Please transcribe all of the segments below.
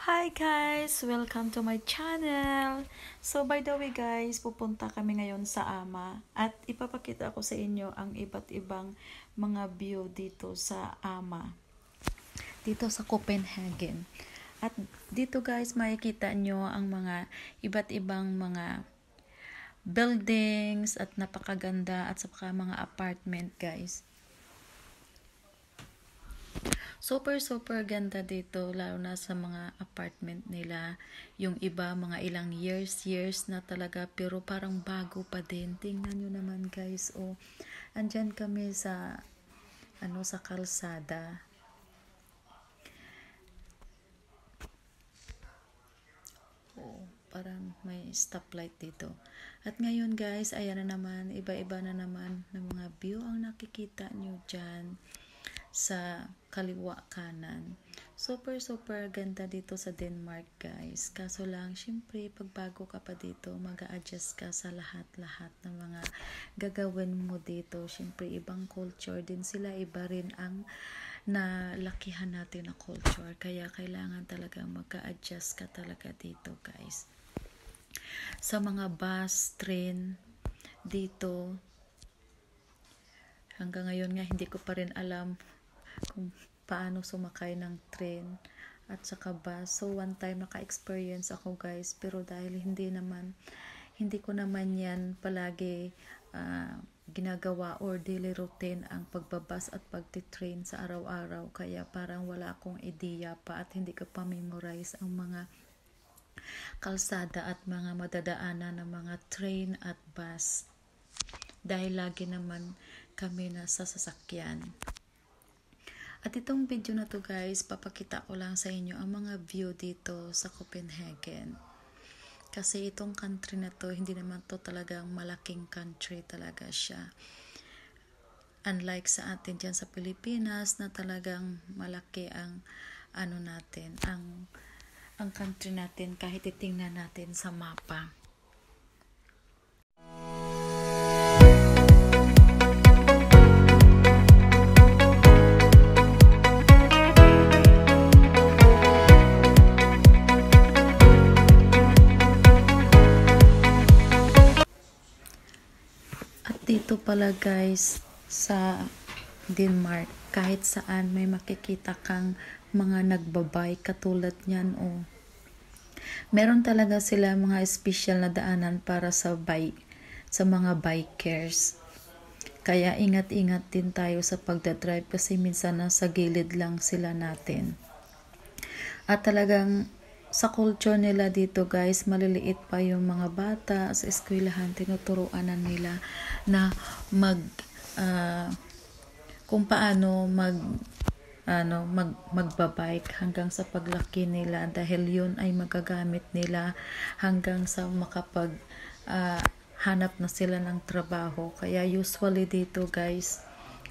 Hi guys! Welcome to my channel! So by the way guys, pupunta kami ngayon sa Ama at ipapakita ko sa inyo ang iba't ibang mga view dito sa Ama. Dito sa Copenhagen. At dito guys, makikita nyo ang mga iba't ibang mga buildings at napakaganda at saka mga apartment guys. Super ganda dito, lalo na sa mga apartment nila. Yung iba mga ilang years na talaga, pero parang bago pa din. Tingnan nyo naman guys, oh. Andyan kami sa sa kalsada. Oh, parang may stoplight dito. At ngayon guys, ayan na naman, iba-iba na naman ng mga view ang nakikita nyo dyan sa kaliwa kanan. Super ganda dito sa Denmark guys. Kaso lang, syempre pag bago ka pa dito, mag-a-adjust ka sa lahat ng mga gagawin mo dito. Syempre ibang culture din sila, iba rin ang nalakihan natin na culture. Kaya kailangan talaga mag-a-adjust ka talaga dito guys. Sa mga bus, train dito, hanggang ngayon nga hindi ko pa rin alam kung paano sumakay ng train at saka bus. So one time naka-experience ako guys, pero dahil hindi ko naman yan palagi ginagawa or daily routine ang pagbabas at pagtitrain sa araw-araw, kaya parang wala akong ideya pa at hindi ko pa memorize ang mga kalsada at mga madadaanan ng mga train at bus dahil lagi naman kami nasa sasakyan. At itong video na to guys, papakita ko lang sa inyo ang mga view dito sa Copenhagen. Kasi itong country na to, hindi naman to talagang malaking country talaga siya. Unlike sa atin dyan sa Pilipinas na talagang malaki ang natin, ang country natin kahit titingnan natin sa mapa. Dito pala guys sa Denmark, kahit saan may makikita kang mga nagbabike katulad niyan, oh. Meron talaga sila mga special na daanan para sa mga bikers. Kaya ingat-ingat din tayo sa pagdadrive kasi minsan nasa gilid lang sila natin. At talagang sa culture nila dito guys, maliliit pa yung mga bata sa eskwelahan, tinuturuan na nila na kung paano magbabike hanggang sa paglaki nila, dahil yun ay magagamit nila hanggang sa hanap na sila ng trabaho. Kaya usually dito guys,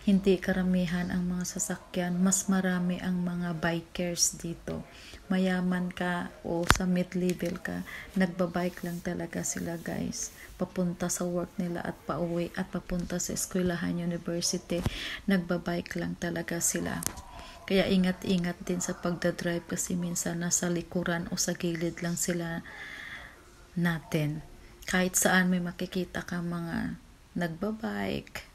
hindi karamihan ang mga sasakyan, mas marami ang mga bikers dito. Mayaman ka o sa mid-level ka, nagbabike lang talaga sila guys. Papunta sa work nila at pauwi at papunta sa eskwelahan, university, nagbabike lang talaga sila. Kaya ingat-ingat din sa pagdadrive kasi minsan nasa likuran o sa gilid lang sila natin. Kahit saan may makikita ka mga nagbabike.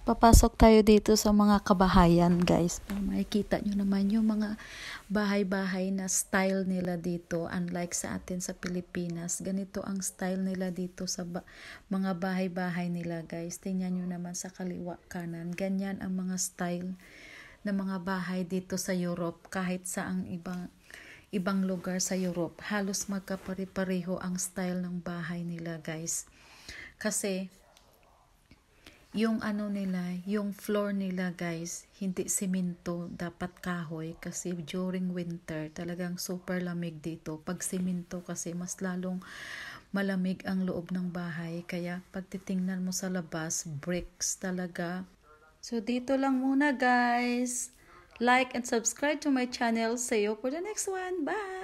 Papasok tayo dito sa mga kabahayan, guys. Para makikita nyo naman yung mga bahay-bahay na style nila dito. Unlike sa atin sa Pilipinas, ganito ang style nila dito sa mga bahay-bahay nila, guys. Tingnan nyo naman sa kaliwa kanan. Ganyan ang mga style na mga bahay dito sa Europe. Kahit sa ang ibang lugar sa Europe, halos magkapare-pareho ang style ng bahay nila, guys. Kasi yung yung floor nila, guys, hindi simento, dapat kahoy kasi during winter talagang super lamig dito. Pag simento kasi mas lalong malamig ang loob ng bahay, kaya pag titingnan mo sa labas, bricks talaga. So dito lang muna, guys. Like and subscribe to my channel. See you for the next one. Bye!